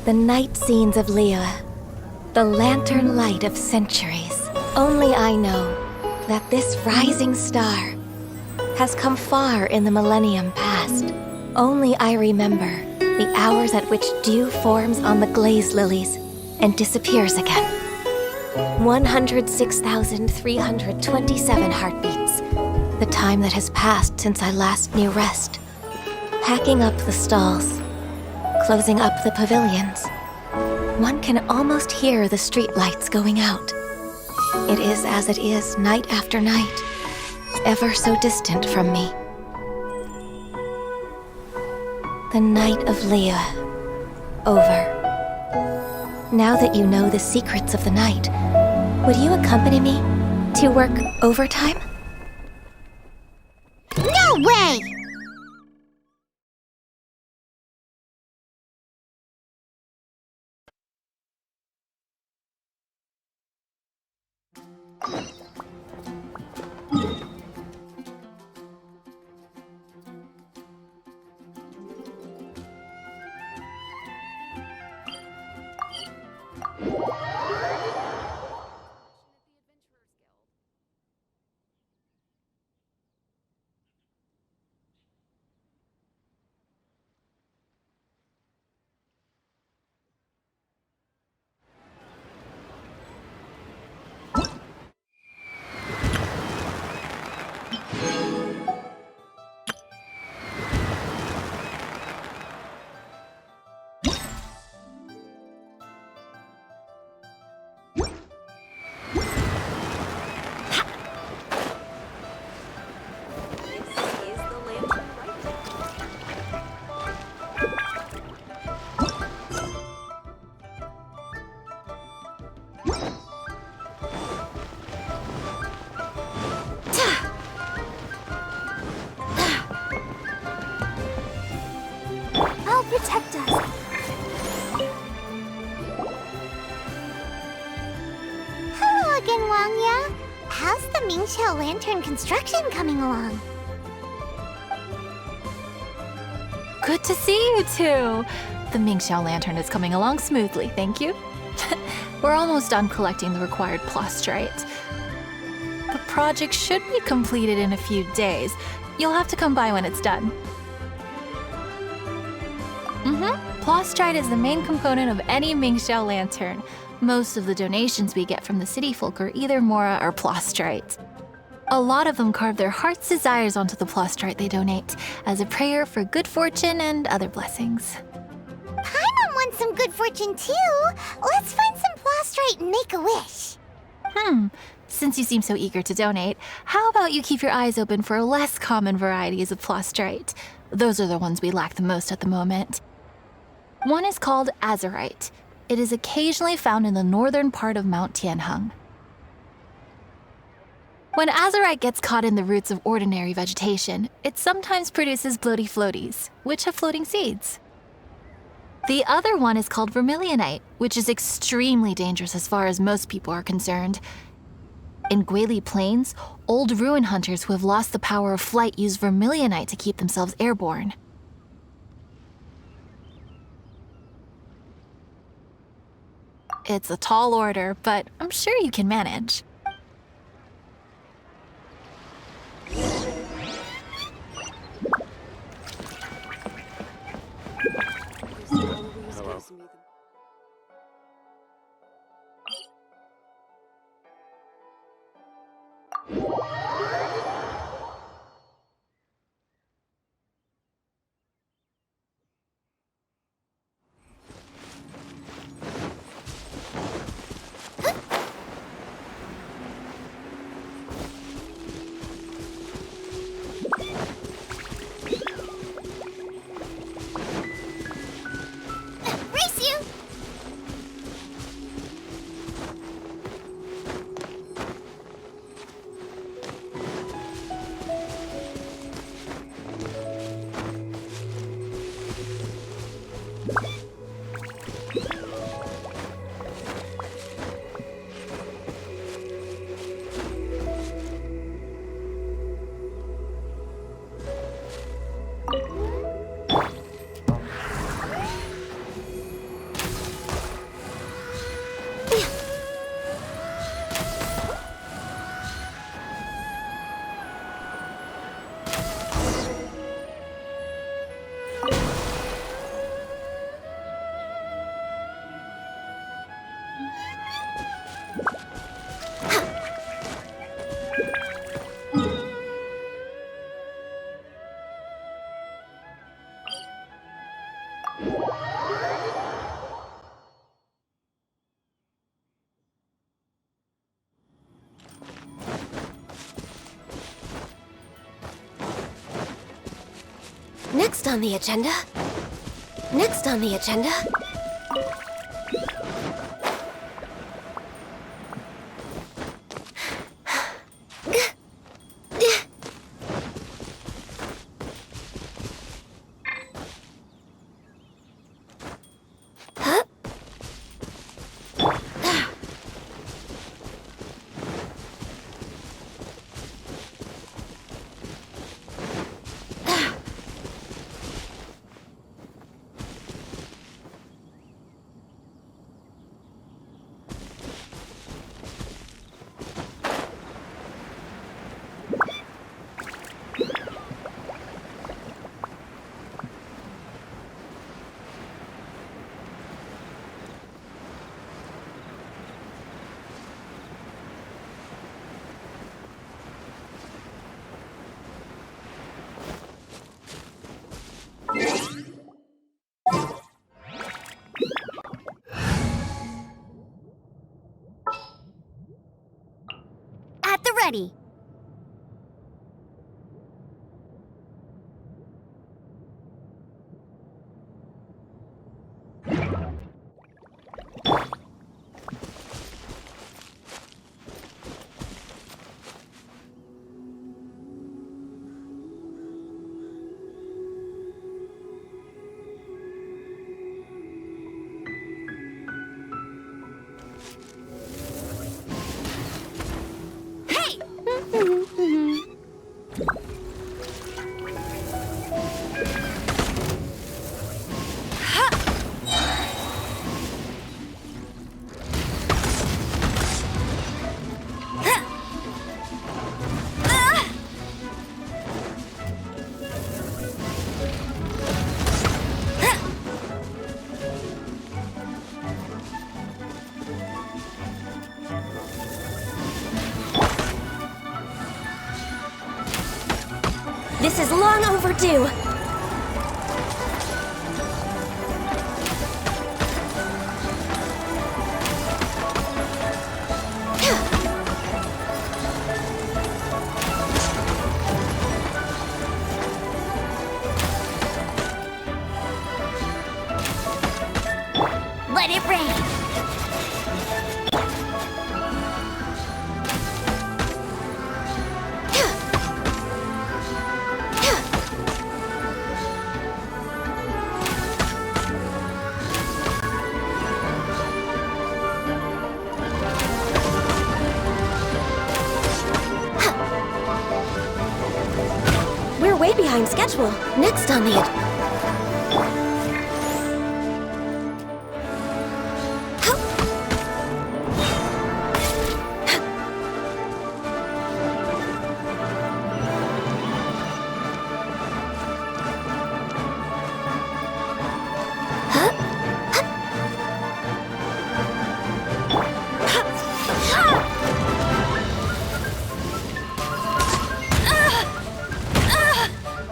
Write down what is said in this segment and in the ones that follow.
The night scenes of Liyue, the lantern light of centuries. Only I know that this rising star has come far in the millennium past. Only I remember the hours at which dew forms on the glazed lilies and disappears again. 106,327 heartbeats, the time that has passed since I last knew rest. Packing up the stalls, closing up the pavilions. One can almost hear the street lights going out. It is as it is night after night, ever so distant from me. The night of Liyue, over. Now that you know the secrets of the night, would you accompany me to work overtime? No way! Protect us. Hello again, Wangya. How's the Mingxiao lantern construction coming along? Good to see you two. The Mingxiao lantern is coming along smoothly, thank you. We're almost done collecting the required plastrite. The project should be completed in a few days. You'll have to come by when it's done. Plastrite is the main component of any Mingxiao lantern. Most of the donations we get from the city folk are either mora or plastrite. A lot of them carve their heart's desires onto the plastrite they donate, as a prayer for good fortune and other blessings. Paimon wants some good fortune too. Let's find some plastrite and make a wish. Since you seem so eager to donate, how about you keep your eyes open for less common varieties of plastrite? Those are the ones we lack the most at the moment. One is called azurite. It is occasionally found in the northern part of Mount Tianheng. When azurite gets caught in the roots of ordinary vegetation, it sometimes produces bloaty floaties, which have floating seeds. The other one is called vermilionite, which is extremely dangerous as far as most people are concerned. In Guili Plains, old ruin hunters who have lost the power of flight use vermilionite to keep themselves airborne. It's a tall order, but I'm sure you can manage. Next on the agenda. Next on the agenda. At the ready. This is long overdue. Let it rain. We're way behind schedule. Next on the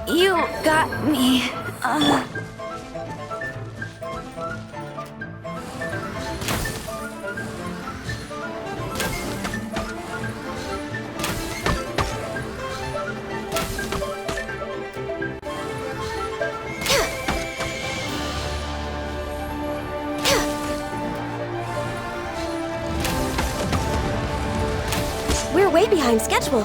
You got me. We're way behind schedule.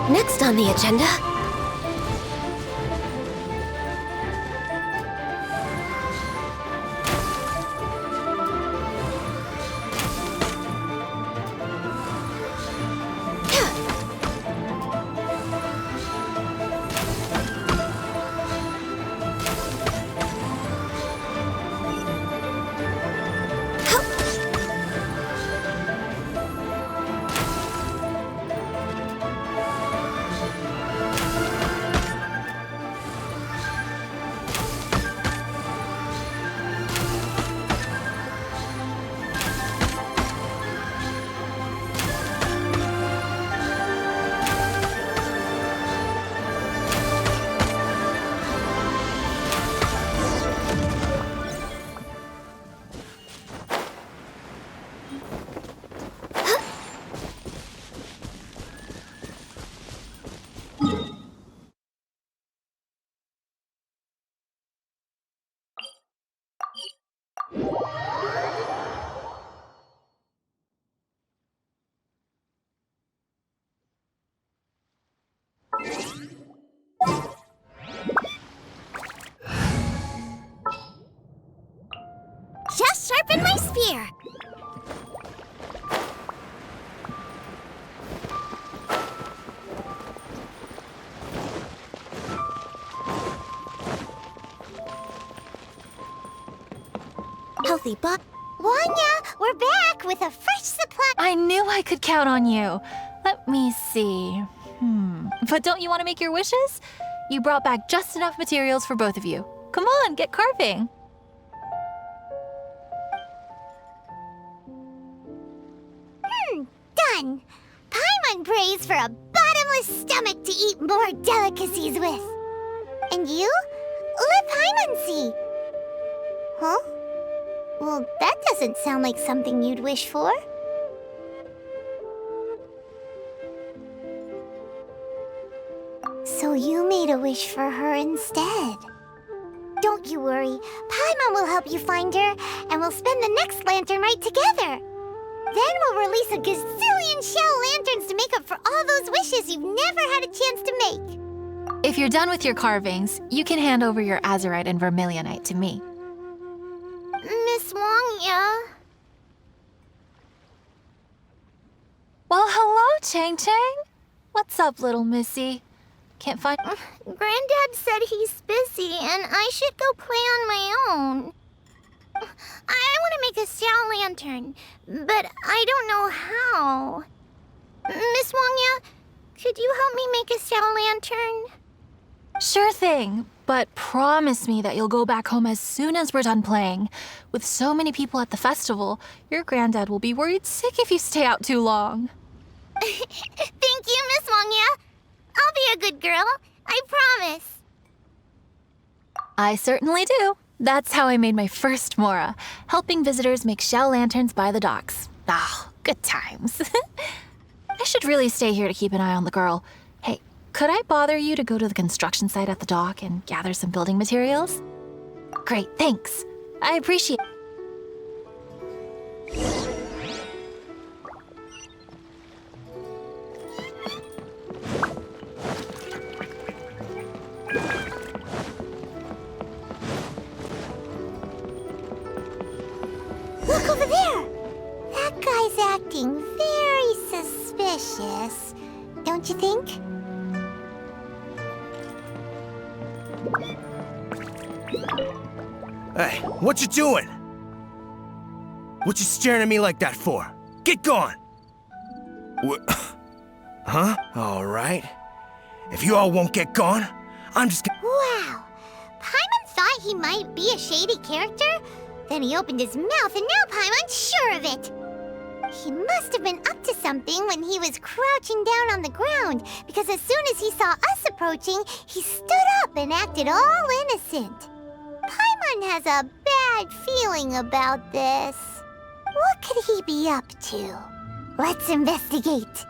Next on the agenda. just sharpened my spear. Healthy but Wanya, we're back with a fresh supply. I knew I could count on you. Let me see. But don't you want to make your wishes? You brought back just enough materials for both of you. Come on, get carving. Done. Paimon prays for a bottomless stomach to eat more delicacies with. And you? Let Paimon see. Huh? Well, that doesn't sound like something you'd wish for. So you made a wish for her instead. Don't you worry. Paimon will help you find her, and we'll spend the next lantern rite together. Then we'll release a gazillion shell lanterns to make up for all those wishes you've never had a chance to make. If you're done with your carvings, you can hand over your azurite and vermilionite to me. Miss Wangya. Well, hello, Chang Chang. What's up, little missy? Can't find... Granddad said he's busy and I should go play on my own. I want to make a shell lantern, but I don't know how. Miss Wangya, could you help me make a shell lantern? Sure thing, but promise me that you'll go back home as soon as we're done playing. With so many people at the festival, your granddad will be worried sick if you stay out too long. Thank you, Miss Wangya. I'll be a good girl, I promise. I certainly do. That's how I made my first Mora, helping visitors make shell lanterns by the docks. Ah, good times. I should really stay here to keep an eye on the girl. Hey, could I bother you to go to the construction site at the dock and gather some building materials? Great, thanks. I appreciate it. Look over there! That guy's acting very suspicious, don't you think? Hey, what you doing? What you staring at me like that for? Get gone! What? Huh? All right. If you all won't get gone, I'm just gonna... Wow! Paimon thought he might be a shady character? Then he opened his mouth and now Paimon's sure of it! He must have been up to something when he was crouching down on the ground, because as soon as he saw us approaching, he stood up and acted all innocent. Paimon has a bad feeling about this. What could he be up to? Let's investigate.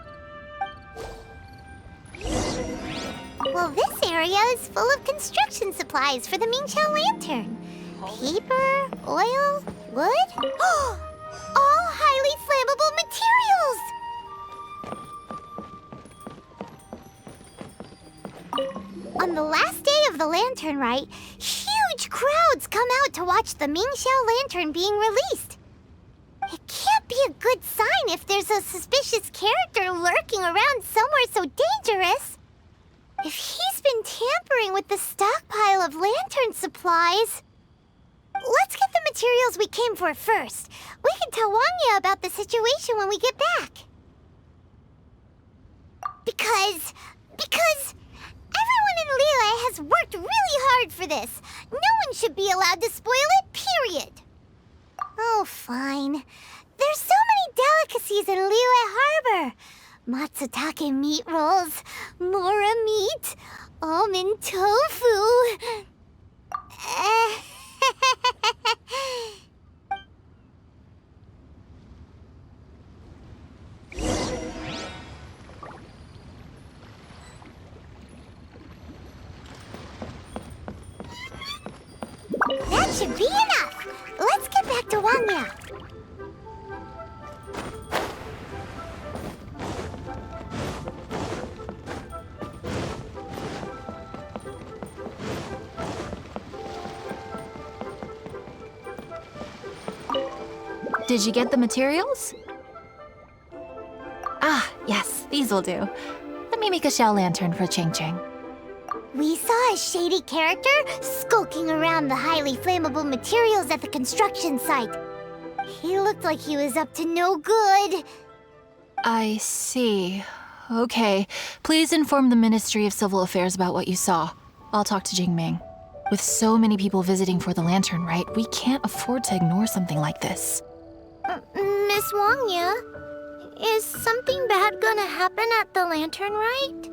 Well, this area is full of construction supplies for the Mingqiao lantern. Paper, oil, wood. All highly flammable materials! On the last day of the lantern rite, huge crowds come out to watch the Mingqiao lantern being released. It can't be a good sign if there's a suspicious character lurking around somewhere so dangerous. If he's been tampering with the stockpile of lantern supplies... Let's get the materials we came for first. We can tell Wangya about the situation when we get back. Because everyone in Liyue has worked really hard for this. No one should be allowed to spoil it, period. Oh, fine. There's so many delicacies in Liyue Harbor. Matsutake meat rolls, mora meat, almond tofu. That should be enough. Let's get back to Wangya. Did you get the materials? Ah, yes, these will do. Let me make a shell lantern for Ching Ching. We saw a shady character skulking around the highly flammable materials at the construction site. He looked like he was up to no good. I see. Okay, please inform the Ministry of Civil Affairs about what you saw. I'll talk to Jingming. With so many people visiting for the lantern rite, we can't afford to ignore something like this. Miss Wangya, is something bad gonna happen at the lantern rite?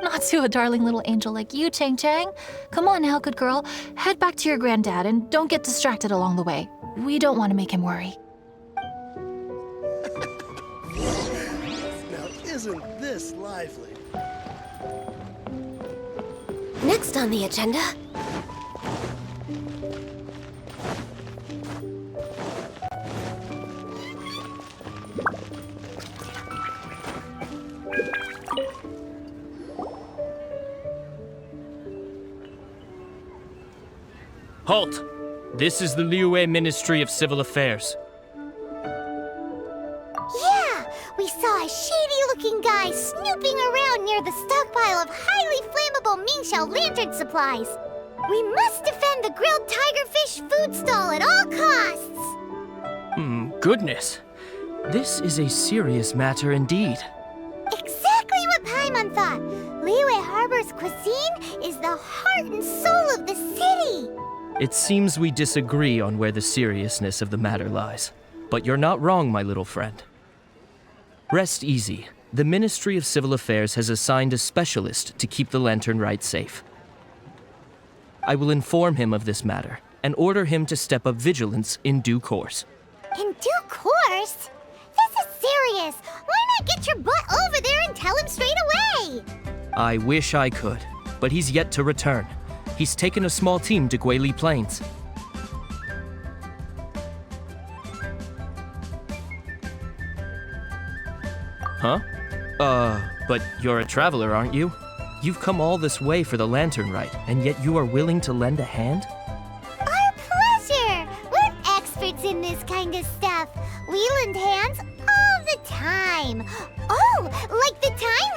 Not to a darling little angel like you, Chang Chang. Come on now, good girl. Head back to your granddad and don't get distracted along the way. We don't want to make him worry. Now, isn't this lively? Next on the agenda... Halt! This is the Liyue Ministry of Civil Affairs. Yeah, we saw a shady-looking guy snooping around near the stockpile of highly flammable Mingxiao lantern supplies. We must defend the grilled tigerfish food stall at all costs. Goodness. This is a serious matter indeed. Exactly what Paimon thought. Liyue Harbor's cuisine is the heart and soul of the city. It seems we disagree on where the seriousness of the matter lies. But you're not wrong, my little friend. Rest easy. The Ministry of Civil Affairs has assigned a specialist to keep the lantern rite safe. I will inform him of this matter and order him to step up vigilance in due course. In due course? This is serious. Why not get your butt over there and tell him straight away? I wish I could, but he's yet to return. He's taken a small team to Guili Plains. Huh? But you're a traveler, aren't you? You've come all this way for the lantern rite, and yet you are willing to lend a hand? Our pleasure! We're experts in this kind of stuff. We lend hands all the time. Oh, like the time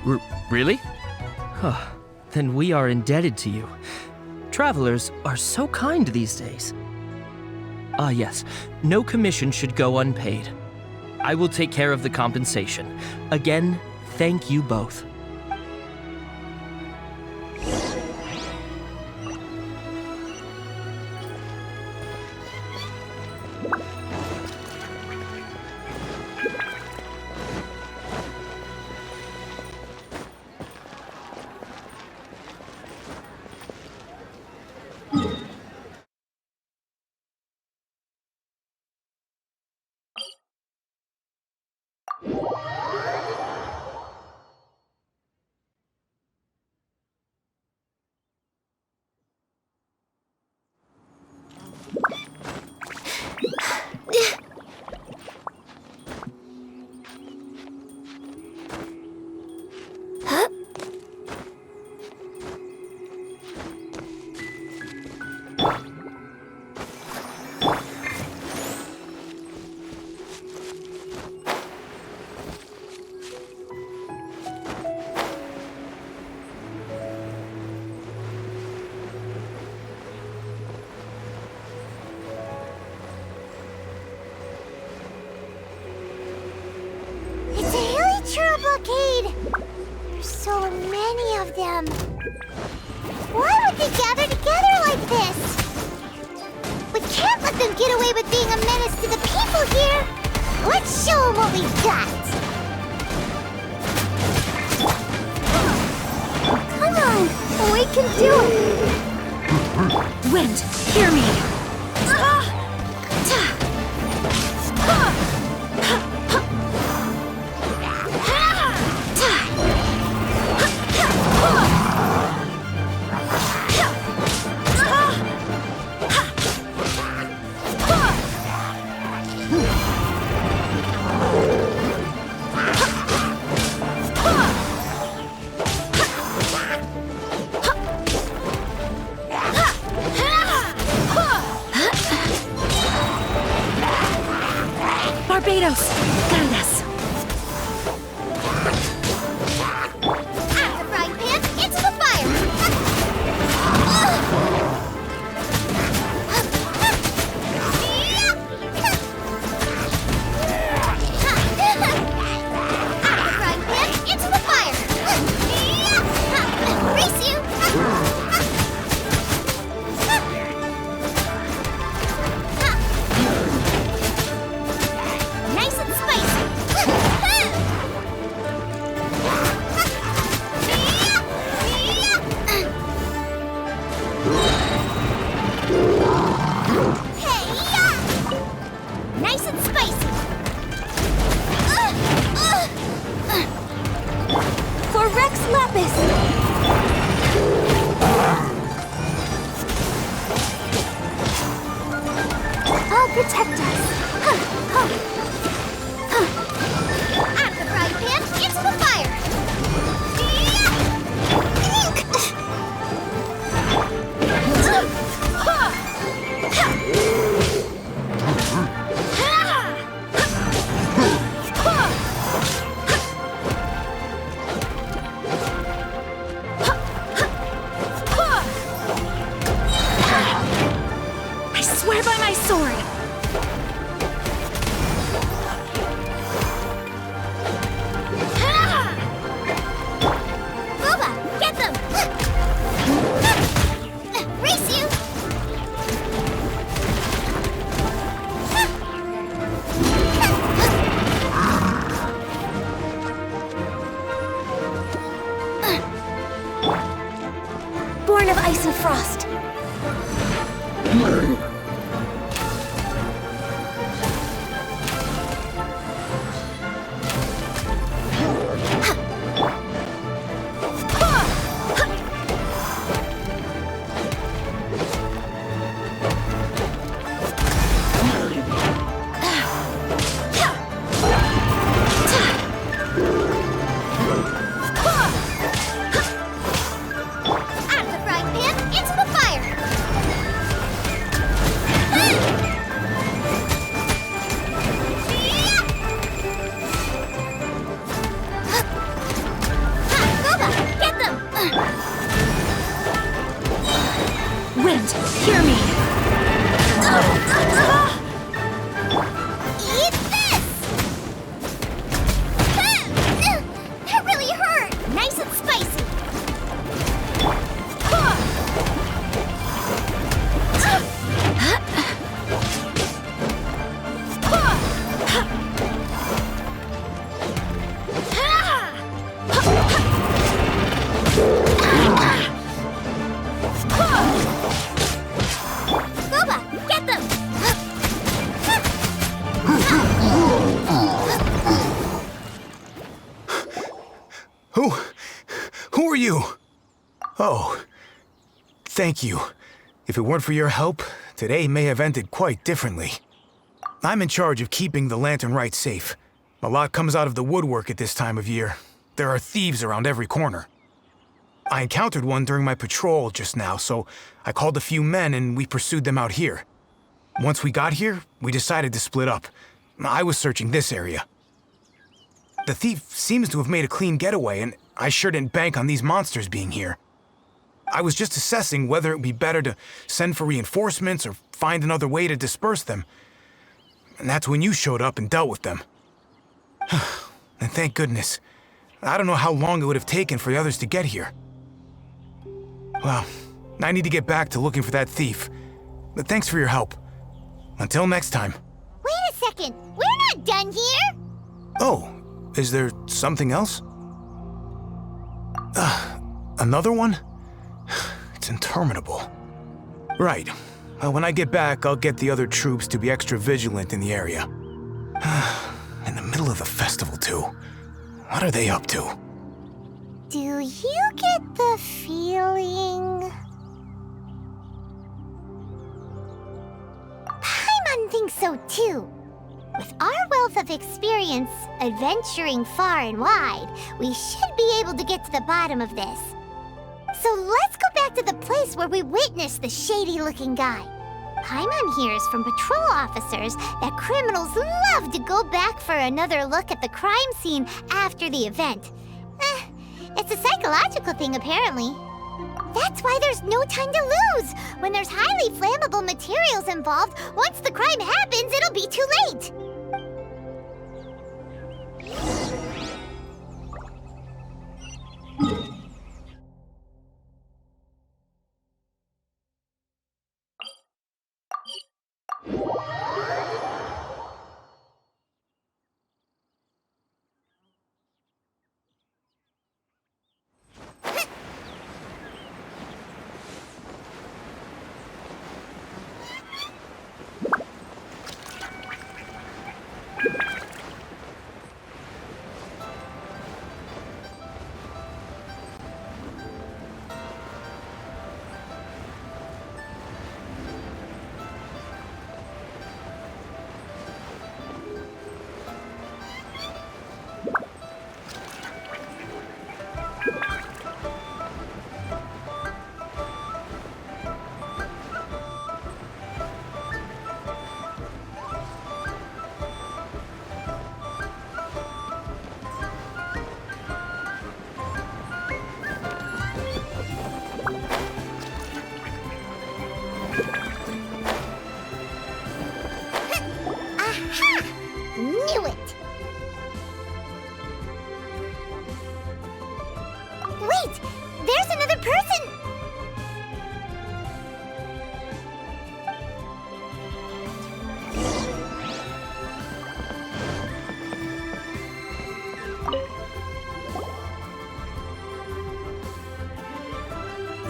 we... Really? Huh. Then we are indebted to you. Travelers are so kind these days. Ah, yes. No commission should go unpaid. I will take care of the compensation. Again, thank you both. Blockade! There's so many of them. Why would they gather together like this? We can't let them get away with being a menace to the people here. Let's show them what we've got. Come on, we can do it. Wind, hear me. Barbados, guide us. At the frying pan, into the fire! At the frying pan, into the fire! Race you! Nice and spicy! Nice and spicy! For Rex Lapis! I'll protect us! At the frying pan, into the fire! I swear by my sword. Booba, get them! Race you! Born of ice and frost. At the frying pan, into the fire! Booba, get them! Wind, hear me. Eat this! That really hurt! Nice and spicy! Booba, get them! Who are you? Oh, thank you. If it weren't for your help, today may have ended quite differently. I'm in charge of keeping the Lantern Rite safe. A lot comes out of the woodwork at this time of year. There are thieves around every corner. I encountered one during my patrol just now, so I called a few men and we pursued them out here. Once we got here, we decided to split up. I was searching this area. The thief seems to have made a clean getaway, and I sure didn't bank on these monsters being here. I was just assessing whether it would be better to send for reinforcements or find another way to disperse them. And that's when you showed up and dealt with them. And thank goodness. I don't know how long it would have taken for the others to get here. Well, I need to get back to looking for that thief. But thanks for your help. Until next time. Wait a second! We're not done here! Oh, is there something else? Another one? It's interminable. Right. When I get back, I'll get the other troops to be extra vigilant in the area. In the middle of the festival, too. What are they up to? Do you get the feeling... Paimon thinks so too. With our wealth of experience adventuring far and wide, we should be able to get to the bottom of this. So let's go back to the place where we witnessed the shady-looking guy. Paimon hears from patrol officers that criminals love to go back for another look at the crime scene after the event. It's a psychological thing, apparently. That's why there's no time to lose. When there's highly flammable materials involved, once the crime happens, it'll be too late. Knew it! Wait! There's another person!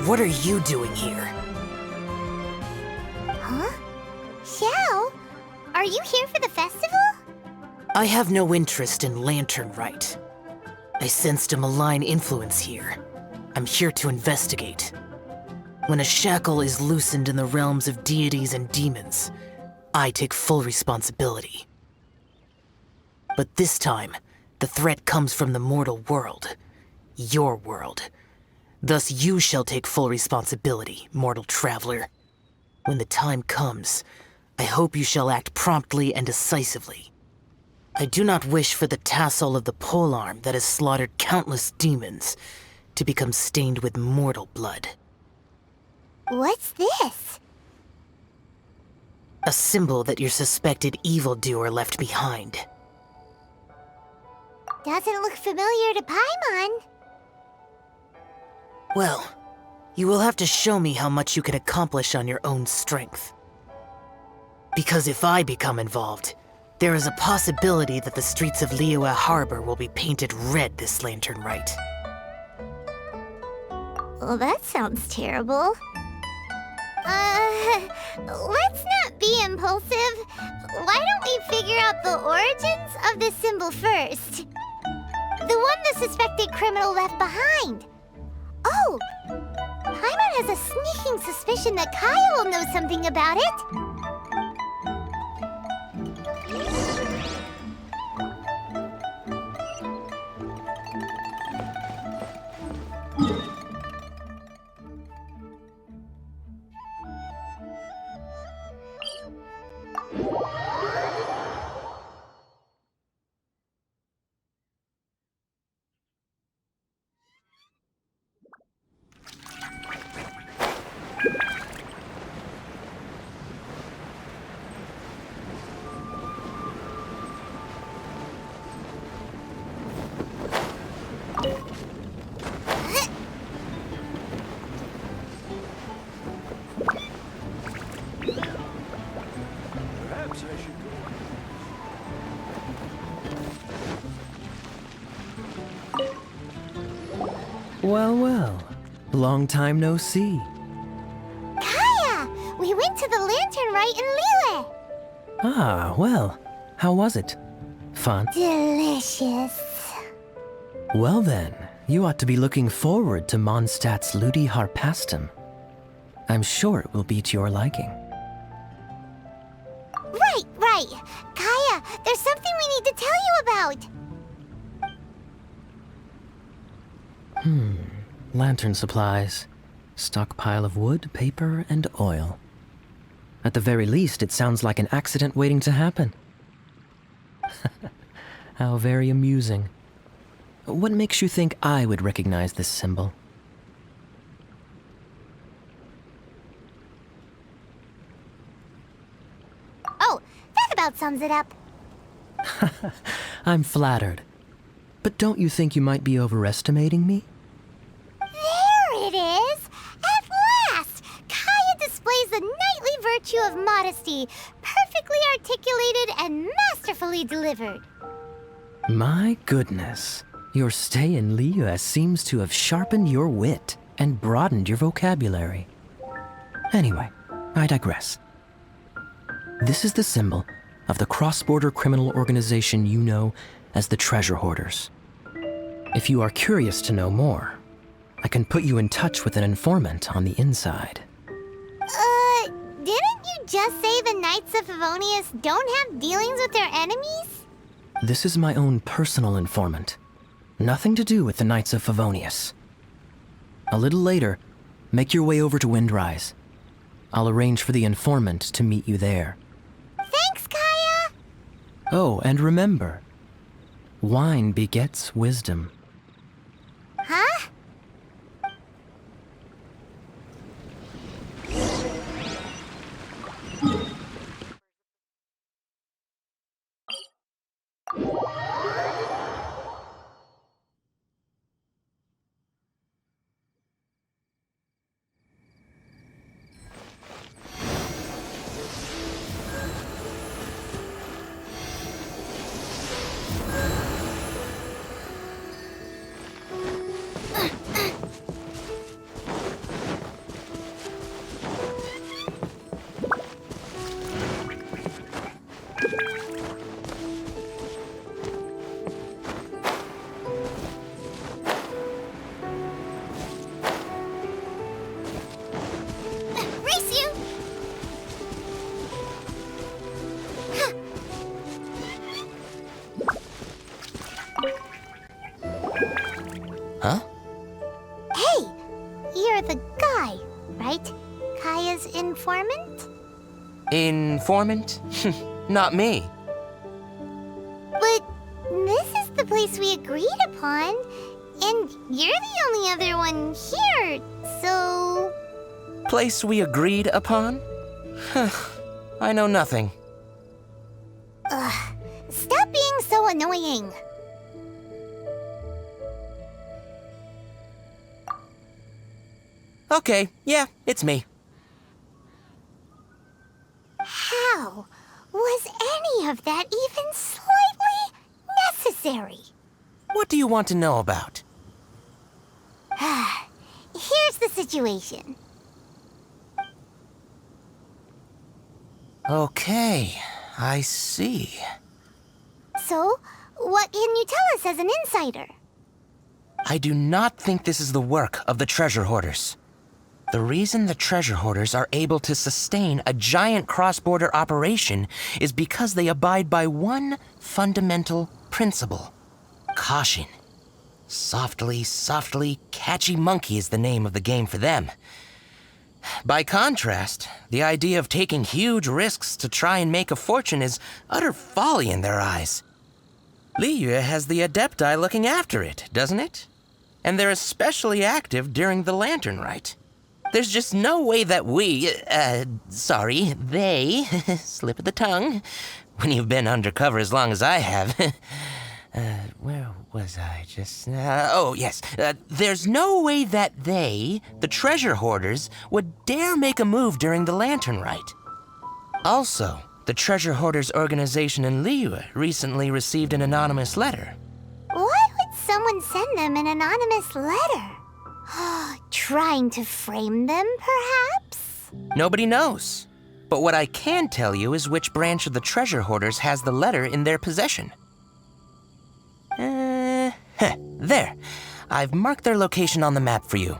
What are you doing here? Huh? Xiao? Are you here for the festival? I have no interest in Lantern Rite. I sensed a malign influence here. I'm here to investigate. When a shackle is loosened in the realms of deities and demons, I take full responsibility. But this time, the threat comes from the mortal world. Your world. Thus you shall take full responsibility, mortal traveler. When the time comes, I hope you shall act promptly and decisively. I do not wish for the tassel of the polearm that has slaughtered countless demons to become stained with mortal blood. What's this? A symbol that your suspected evildoer left behind. Doesn't look familiar to Paimon. Well, you will have to show me how much you can accomplish on your own strength. Because if I become involved, there is a possibility that the streets of Liyue Harbor will be painted red this Lantern Rite. Well, that sounds terrible. Let's not be impulsive. Why don't we figure out the origins of this symbol first? The one the suspected criminal left behind. Oh! Paimon has a sneaking suspicion that Kaya will know something about it. Perhaps I should go. Well, well. Long time no see. Kaya! We went to the Lantern Rite in Liyue. Ah, well. How was it? Fun? Delicious. Well then, you ought to be looking forward to Mondstadt's Ludi Harpastum. I'm sure it will be to your liking. Right. Kaya, there's something we need to tell you about. Lantern supplies. Stockpile of wood, paper, and oil. At the very least, it sounds like an accident waiting to happen. How very amusing. What makes you think I would recognize this symbol? Oh, that about sums it up. I'm flattered. But don't you think you might be overestimating me? There it is! At last! Kaya displays the knightly virtue of modesty, perfectly articulated and masterfully delivered. My goodness. Your stay in Liyue seems to have sharpened your wit and broadened your vocabulary. Anyway, I digress. This is the symbol of the cross-border criminal organization you know as the Treasure Hoarders. If you are curious to know more, I can put you in touch with an informant on the inside. Didn't you just say the Knights of Favonius don't have dealings with their enemies? This is my own personal informant. Nothing to do with the Knights of Favonius. A little later, make your way over to Windrise. I'll arrange for the informant to meet you there. Thanks, Kaya! Oh, and remember, wine begets wisdom. Huh? Race you! Huh? Hey! You're the guy, right? Kaya's informant? Informant? Not me. But this is the place we agreed upon, and you're the only other one here, so... Place we agreed upon? I know nothing. Ugh, stop being so annoying. Okay, yeah, it's me. How was any of that even slightly necessary? What do you want to know about? Here's the situation. Okay, I see. So, what can you tell us as an insider? I do not think this is the work of the Treasure Hoarders. The reason the Treasure Hoarders are able to sustain a giant cross-border operation is because they abide by one fundamental principle: caution. Softly, softly, catchy monkey is the name of the game for them. By contrast, the idea of taking huge risks to try and make a fortune is utter folly in their eyes. Liyue has the Adepti looking after it, doesn't it? And they're especially active during the Lantern Rite. There's just no way that they, slip of the tongue, when you've been undercover as long as I have. Where was I just now? Oh, yes. There's no way that they, the Treasure Hoarders, would dare make a move during the Lantern Rite. Also, the Treasure Hoarders organization in Liyue recently received an anonymous letter. Why would someone send them an anonymous letter? Trying to frame them, perhaps? Nobody knows. But what I can tell you is which branch of the Treasure Hoarders has the letter in their possession. There. I've marked their location on the map for you.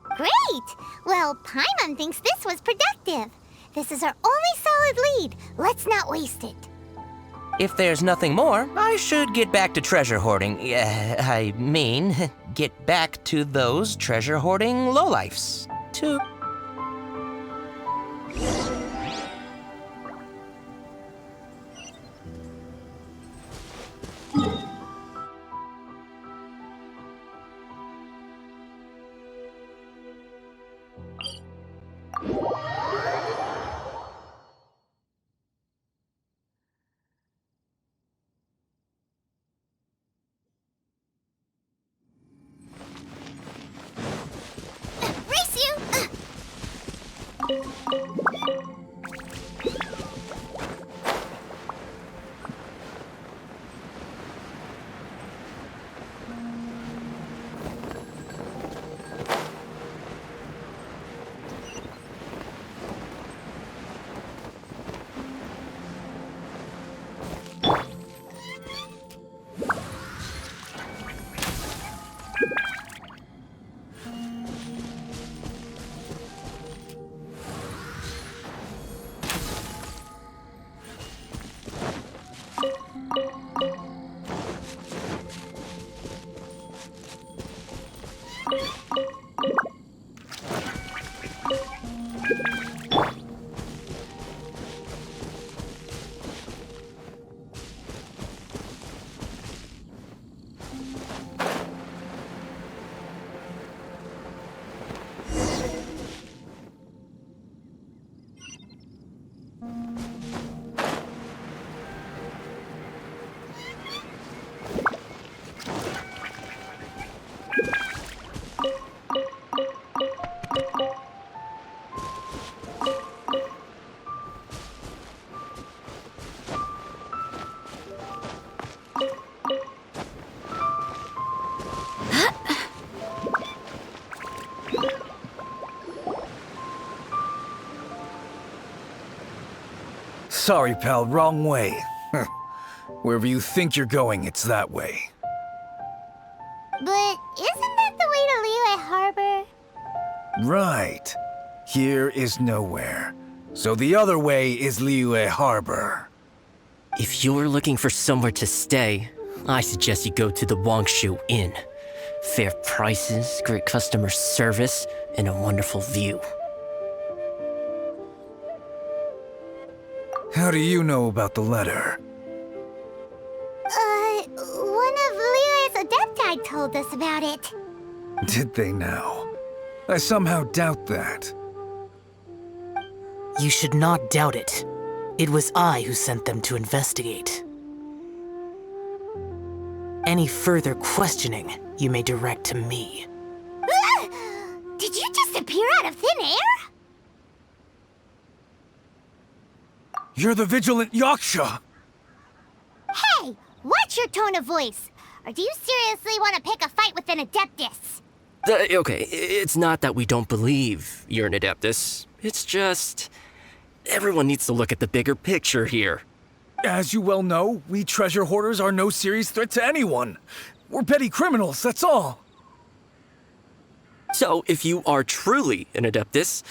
Great! Well, Paimon thinks this was productive. This is our only solid lead. Let's not waste it. If there's nothing more, I should get back to treasure hoarding. Get back to those treasure hoarding lowlifes, too. Sorry, pal, wrong way. Wherever you think you're going, it's that way. But isn't that the way to Liyue Harbor? Right. Here is nowhere. So the other way is Liyue Harbor. If you're looking for somewhere to stay, I suggest you go to the Wangshu Inn. Fair prices, great customer service, and a wonderful view. How do you know about the letter? One of Liyue's adepti told us about it. Did they now? I somehow doubt that. You should not doubt it. It was I who sent them to investigate. Any further questioning you may direct to me. Did you just appear out of thin air? You're the vigilant Yaksha! Hey, watch your tone of voice. Or do you seriously want to pick a fight with an Adeptus? Okay, it's not that we don't believe you're an Adeptus. It's just... everyone needs to look at the bigger picture here. As you well know, we treasure hoarders are no serious threat to anyone. We're petty criminals, that's all. So, if you are truly an Adeptus,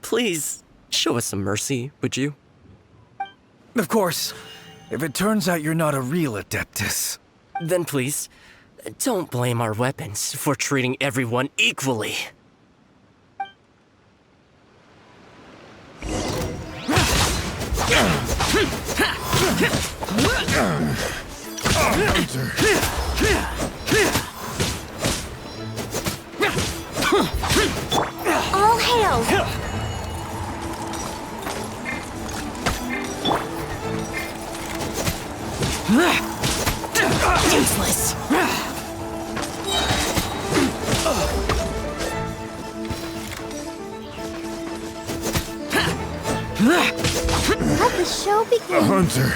please show us some mercy, would you? Of course. If it turns out you're not a real Adeptus. Then please, don't blame our weapons for treating everyone equally. All hail! Useless! Let the show begin. Hunter.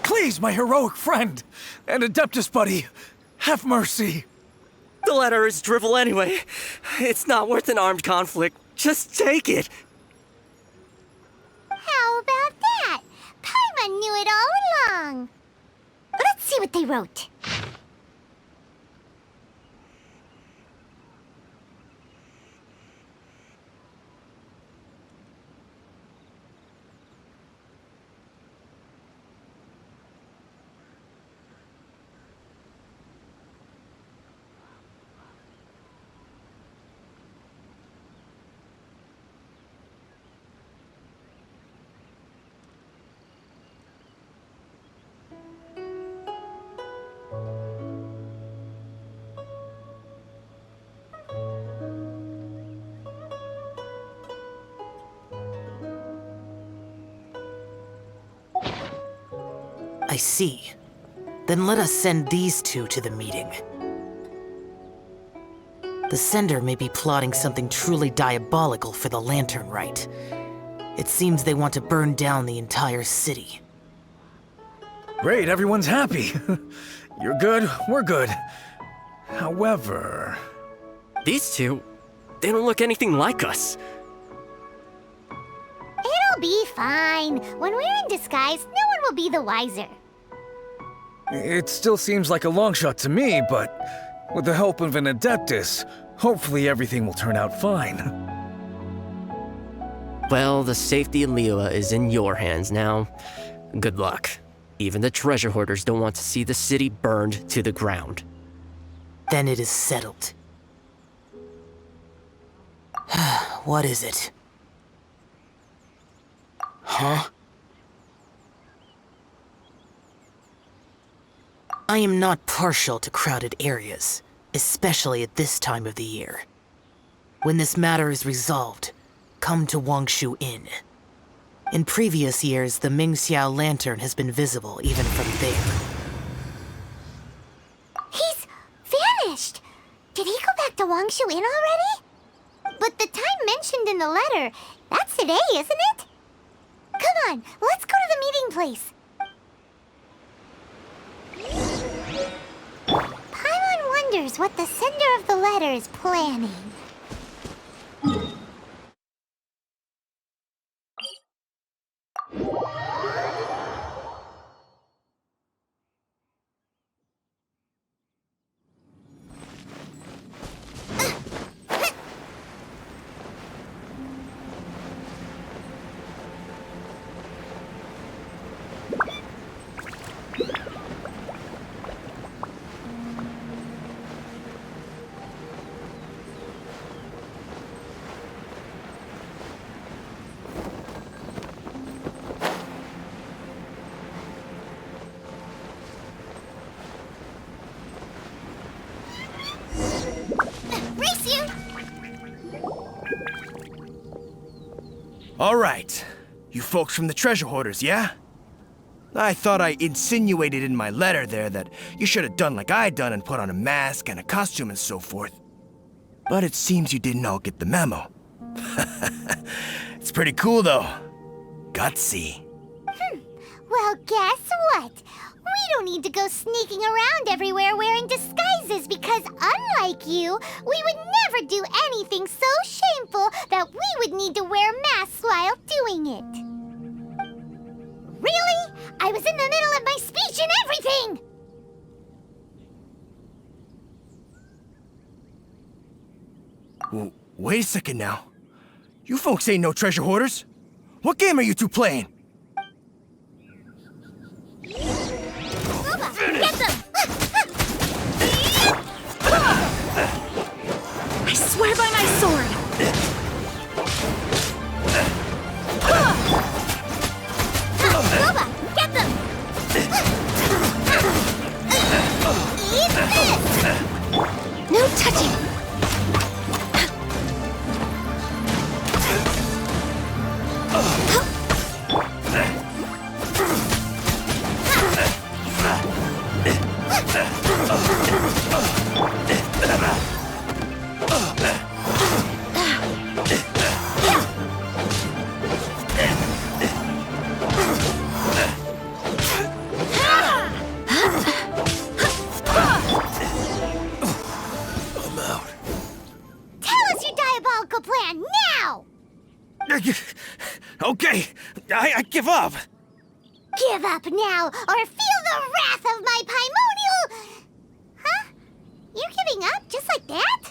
Please, my heroic friend and Adeptus buddy, have mercy. The letter is drivel anyway. It's not worth an armed conflict. Just take it. How about that? Paimon knew it all along. Let's see what they wrote. I see. Then let us send these two to the meeting. The sender may be plotting something truly diabolical for the Lantern Rite. It seems they want to burn down the entire city. Great, everyone's happy. You're good, we're good. However... These two, they don't look anything like us. It'll be fine. When we're in disguise, no one will be the wiser. It still seems like a long shot to me, but with the help of an Adeptus, hopefully everything will turn out fine. Well, the safety of Liyue is in your hands now. Good luck. Even the treasure hoarders don't want to see the city burned to the ground. Then it is settled. What is it? Huh? I am not partial to crowded areas, especially at this time of the year. When this matter is resolved, come to Wangshu Inn. In previous years, the Mingxiao lantern has been visible even from there. He's vanished! Did he go back to Wangshu Inn already? But the time mentioned in the letter, that's today, isn't it? Come on, let's go to the meeting place. Paimon wonders what the sender of the letter is planning. All right. You folks from the treasure hoarders, yeah? I thought I insinuated in my letter there that you should have done like I'd done and put on a mask and a costume and so forth. But it seems you didn't all get the memo. It's pretty cool, though. Gutsy. Well, guess what? We don't need to go sneaking around everywhere wearing disguises because unlike you, we would never do anything so shameful that we would need to wear masks while doing it. Really? I was in the middle of my speech and everything! Well, wait a second now. You folks ain't no treasure hoarders. What game are you two playing? Get them! I swear by my sword! Boba, get them! Eat this! No touching! Okay, I give up. Give up now, or feel the wrath of my primordial... Huh? You're giving up just like that?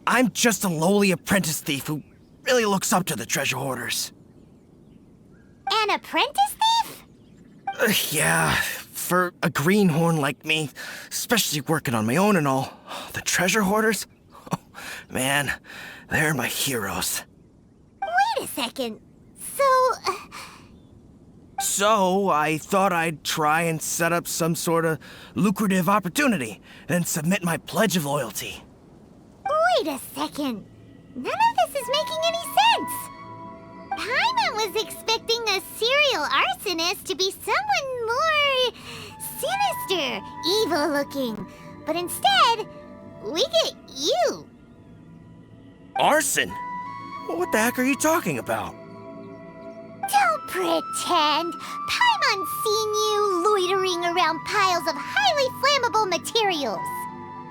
I'm just a lowly apprentice thief who really looks up to the treasure hoarders. An apprentice thief? Yeah, for a greenhorn like me, especially working on my own and all, the treasure hoarders? Oh, man, they're my heroes. Wait a second. So, I thought I'd try and set up some sort of lucrative opportunity and submit my pledge of loyalty. Wait a second. None of this is making any sense. Paimon was expecting a serial arsonist to be someone more sinister, evil-looking. But instead, we get you. Arson? What the heck are you talking about? Don't pretend. Paimon's seen you loitering around piles of highly flammable materials.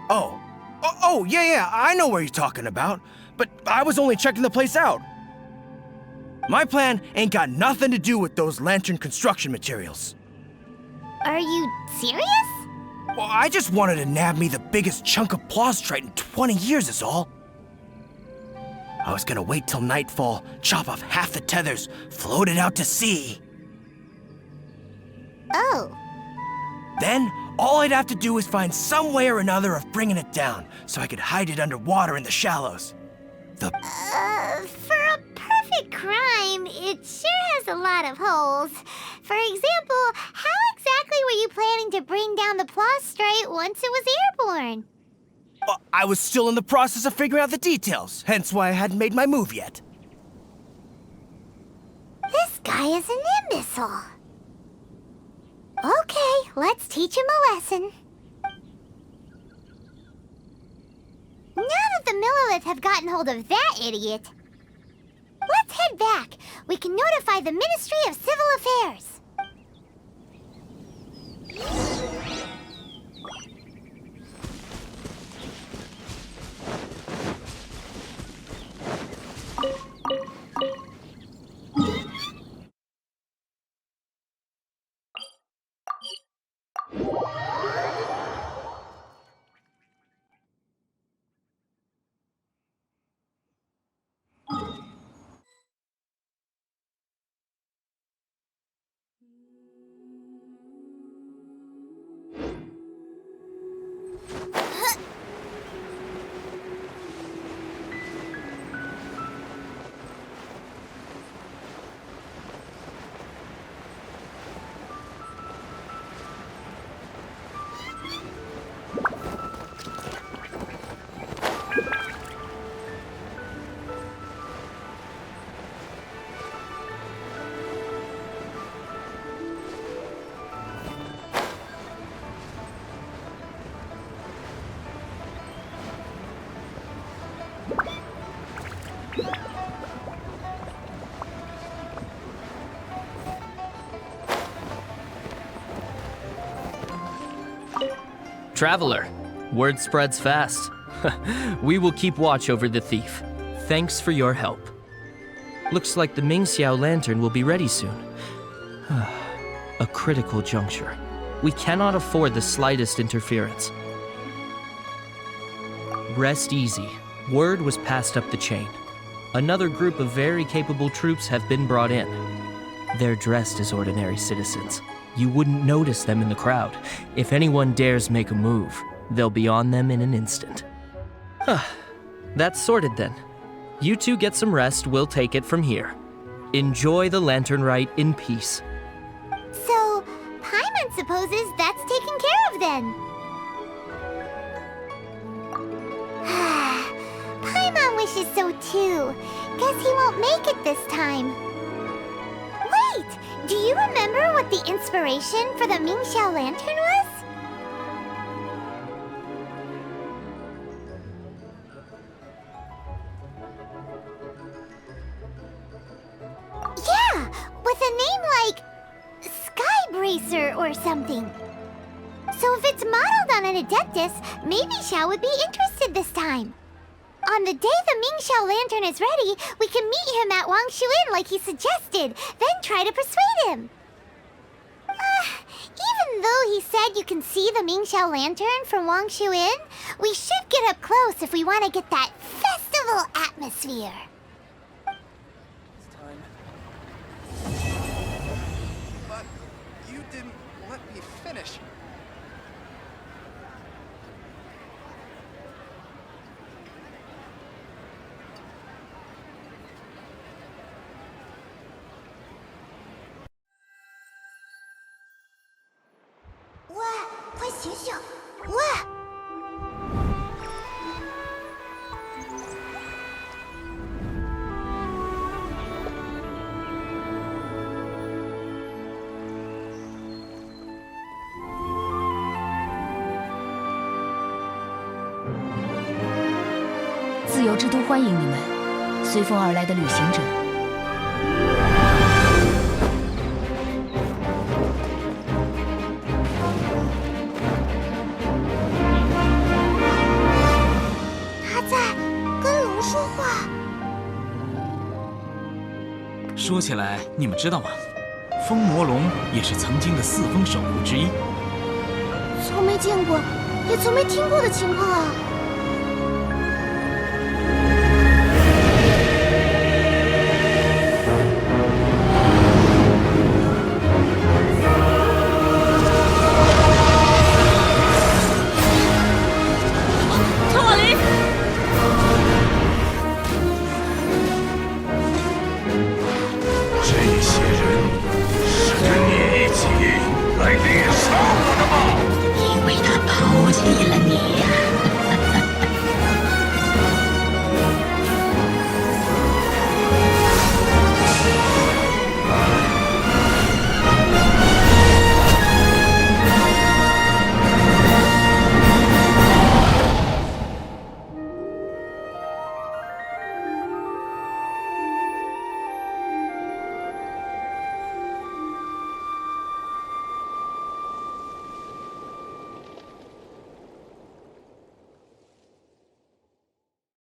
Oh, yeah, I know what you're talking about. But I was only checking the place out. My plan ain't got nothing to do with those lantern construction materials. Are you serious? Well, I just wanted to nab me the biggest chunk of plaustrite in 20 years is all. I was gonna wait till nightfall, chop off half the tethers, float it out to sea. Oh. Then, all I'd have to do is find some way or another of bringing it down, so I could hide it underwater in the shallows. For a perfect crime, it sure has a lot of holes. For example, how exactly were you planning to bring down the plaustrite once it was airborne? I was still in the process of figuring out the details, hence why I hadn't made my move yet. This guy is an imbecile. Okay, let's teach him a lesson. Now that the Millilith have gotten hold of that idiot, let's head back. We can notify the Ministry of Civil Affairs. Traveler, word spreads fast. We will keep watch over the thief. Thanks for your help. Looks like the Mingxiao lantern will be ready soon. A critical juncture. We cannot afford the slightest interference. Rest easy. Word was passed up the chain. Another group of very capable troops have been brought in. They're dressed as ordinary citizens. You wouldn't notice them in the crowd. If anyone dares make a move, they'll be on them in an instant. That's sorted then. You two get some rest, we'll take it from here. Enjoy the lantern rite in peace. So, Paimon supposes that's taken care of then. Paimon wishes so too. Guess he won't make it this time. Wait! Do you remember what the inspiration for the Mingxiao lantern was? Yeah! With a name like Skybracer or something. So if it's modeled on an Adeptus, maybe Xiao would be interested this time. On the day the Mingxiao lantern is ready, we can meet him at Wangshuin like he suggested, then try to persuade him. Even though he said you can see the Mingxiao lantern from Wangshuin, we should get up close if we want to get that festival atmosphere. But you didn't let me finish. What? 快醒醒！喂！自由之都欢迎你们，随风而来的旅行者。他在跟龙说话。说起来，你们知道吗？风魔龙也是曾经的四风守护之一。从没见过，也从没听过的情况啊。 这些人是跟你一起来猎杀